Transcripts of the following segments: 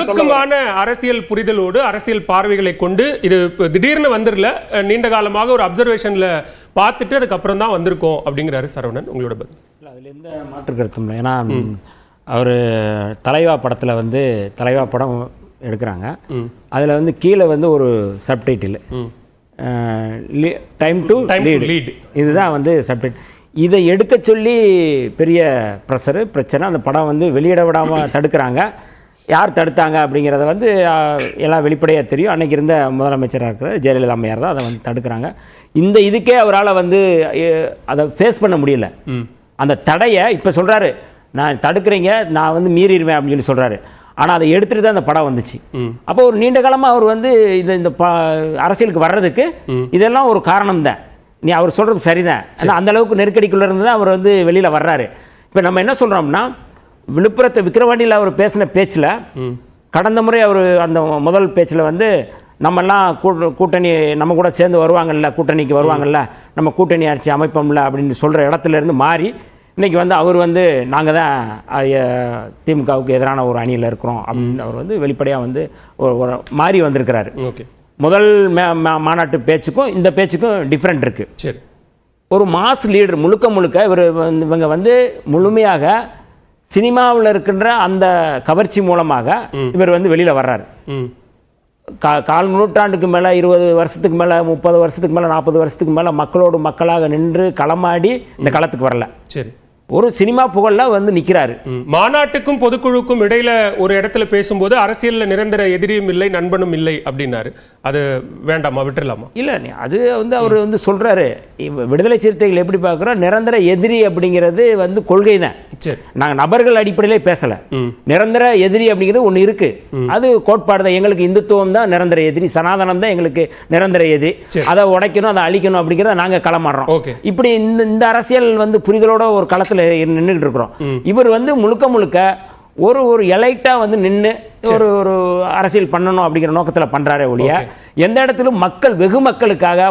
நுணுக்கமான அரசியல் புரிதலோடு அரசியல் பார்வைகளை கொண்டு இது திடீர்னு வந்துடல, நீண்ட காலமாக ஒரு அப்சர்வேஷன்ல பார்த்துட்டு அதுக்கப்புறம் தான் வந்திருக்கோம் அப்படிங்கிறாரு சரவணன். உங்களோட பதில்? அதில் எந்த மாற்று கருத்தும் இல்லை. ஏன்னா அவர் தலைவா படத்தில் வந்து தலைவா படம் எடுக்கிறாங்க. அதில் வந்து கீழே வந்து ஒரு சப்டைட்டில் டைம் டு லீட், இதுதான் வந்து சப்டைட்டில். இதை எடுக்க சொல்லி பெரிய பிரச்சனை. அந்த படம் வந்து வெளியிட விடாமல் தடுக்கிறாங்க. யார் தடுத்தாங்க அப்படிங்கிறத வந்து எல்லாம் வெளிப்படையாக தெரியும். அன்றைக்கி இருந்த முதலமைச்சராக இருக்கிற ஜெயலலிதா அம்மையார் தான் அதை வந்து தடுக்கிறாங்க. இந்த இதுக்கே அவரால் வந்து அதை ஃபேஸ் பண்ண முடியல. அந்த தடையை இப்போ சொல்கிறாரு, நான் தடுக்கிறீங்க, நான் வந்து மீறிடுவேன் அப்படின்னு சொல்லி சொல்கிறாரு. ஆனால் அதை எடுத்துகிட்டு தான் அந்த படம் வந்துச்சு. அப்போ ஒரு நீண்ட காலமாக அவர் வந்து இந்த அரசியலுக்கு வர்றதுக்கு இதெல்லாம் ஒரு காரணம் தான். நீ அவர் சொல்கிறது சரிதான். ஆனால் அந்த அளவுக்கு நெருக்கடிக்குள்ளே இருந்து தான் அவர் வந்து வெளியில் வர்றாரு. இப்போ நம்ம என்ன சொல்கிறோம்னா, விழுப்புரத்தை விக்கிரவாண்டியில் அவர் பேசின பேச்சில், கடந்த முறை அவர் அந்த முதல் பேச்சில் வந்து நம்மெல்லாம் கூட்டணி நம்ம கூட சேர்ந்து வருவாங்கல்ல, கூட்டணிக்கு வருவாங்கல்ல, நம்ம கூட்டணி ஆட்சி அமைப்போம்ல அப்படின்னு சொல்கிற இடத்துல இருந்து மாறி இன்றைக்கி வந்து அவர் வந்து நாங்கள் தான் திமுகவுக்கு எதிரான ஒரு அணியில் இருக்கிறோம் அப்படின்னு அவர் வந்து வெளிப்படையாக வந்து ஒரு மாறி வந்திருக்கிறாரு. ஓகே, முதல் மாநாட்டு பேச்சுக்கும் இந்த பேச்சுக்கும் டிஃப்ரெண்ட் இருக்குது. சரி, ஒரு மாஸ் லீடர் முழுக்க இவங்க வந்து முழுமையாக சினிமாவில் இருக்கின்ற அந்த கவர்ச்சி மூலமாக இவர் வந்து வெளியில் வர்றாரு. கால் நூற்றாண்டுக்கு மேலே, 20 வருஷத்துக்கு மேலே, 30 வருஷத்துக்கு மேலே, 40 வருஷத்துக்கு மேலே மக்களோடு மக்களாக நின்று களமாடி இந்த களத்துக்கு வரல. சரி, ஒரு சினிமா புகழ்ல வந்து நிற்கிறாரு. மாநாட்டுக்கும் பொதுக்குழுக்கும் இடையில ஒரு இடத்துல பேசும்போது அரசியலில் நிரந்தர எதிரியும் இல்லை நண்பனும் இல்லை அப்படின்னாரு. அது வேண்டாமா, விட்டுலாமா? இல்லை, அது வந்து அவர் வந்து சொல்றாரு, விடுதலை சிறுத்தைகள் எப்படி பார்க்குறோம், நிரந்தர எதிரி அப்படிங்கிறது வந்து கொள்கை தான். நாங்கள் நபர்கள் அடிப்படையிலே பேசல. நிரந்தர எதிரி அப்படிங்கிறது ஒன்று இருக்கு, அது கோட்பாடு தான். எங்களுக்கு இந்துத்துவம் தான் நிரந்தர எதிரி, சனாதனம் தான் எங்களுக்கு நிரந்தர எதிரி, அதை உடைக்கணும், அதை அழிக்கணும் அப்படிங்கிறத நாங்கள் களமாடுறோம். இப்படி இந்த அரசியல் வந்து புரிதலோட ஒரு களத்தில் நின்றுட்டு இருக்கிறோம். இவர் வந்து முழுக்க ஒரு எலைட்டா வந்து நின்று ஒரு அரசியல் பண்ணணும் அப்படிங்கிற நோக்கத்தில் பண்றாரே ஒழிய, எந்த இடத்திலும் மக்கள், வெகு மக்களுக்காக,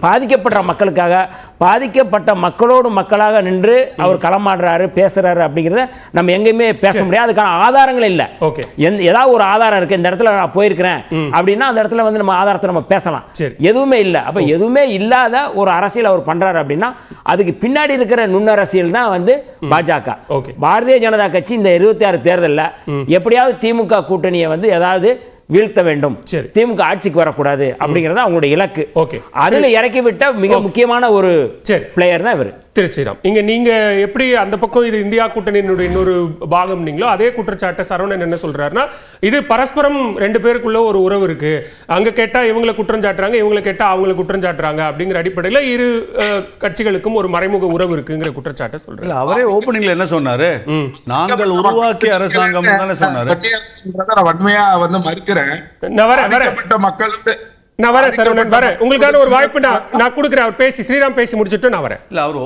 பாதிக்கப்பட்ட மக்களுக்காக, பாதிக்கப்பட்ட மக்களோடு மக்களாக நின்று அவர் களமாடுறாரு, பேசுறாரு அப்படிங்கிறத நம்ம எங்கேயுமே பேச முடியாது. அதுக்கான ஆதாரங்கள் இல்லை. ஏதாவது ஒரு ஆதாரம் இருக்கு, இந்த இடத்துல நான் போயிருக்கிறேன் அப்படின்னா அந்த இடத்துல வந்து நம்ம ஆதாரத்தை நம்ம பேசலாம். எதுவுமே இல்லை. அப்ப எதுவுமே இல்லாத ஒரு அரசியல் அவர் பண்றாரு அப்படின்னா அதுக்கு பின்னாடி இருக்கிற நுண்ணரசியல் தான் வந்து பாஜக. பாரதிய ஜனதா கட்சி இந்த 26 தேர்தலில் எப்படியாவது திமுக கூட்டணியை வந்து ஏதாவது வீழ்த்த வேண்டும், திமுக ஆட்சிக்கு வரக்கூடாது அப்படிங்கறது அவங்களுடைய இலக்கு. அதுல இறக்கி விட்ட மிக முக்கியமான ஒரு பிளேயர் தான் இவர். திரு ஸ்ரீராம், நீங்க எப்படி அந்த பக்கம் இது இந்தியா கூட்டணியினுடைய இன்னொரு பாகம் நீங்களோ அதே குற்றச்சாட்டை சரவணன் என்ன சொல்றாருன்னா, இது பரஸ்பரம் ரெண்டு பேருக்குள்ள ஒரு உறவு இருக்கு, அங்க கேட்டா இவங்களை குற்றம் சாட்டுறாங்க, இவங்களை கேட்டா அவங்களை குற்றம் சாட்டுறாங்க அப்படிங்கிற அடிப்படையில் இரு கட்சிகளுக்கும் ஒரு மறைமுக உறவு இருக்குங்கிற குற்றச்சாட்டை சொல்றாரு. அவரே ஓபனிங்ல என்ன சொன்னாரு, நாங்கள் உருவாக்கிய அரசாங்கம் தானே சொன்னாரு. வன்மையா வந்து மறுக்கிறேன். மக்கள் நான் வரேன் சரவணன், வரேன். உங்களுக்கான ஒரு வாய்ப்பு நான் கொடுக்குறேன். அவர் பேசி, ஸ்ரீராம் பேசி முடிச்சுட்டு நான் வரேன். இல்ல அவர்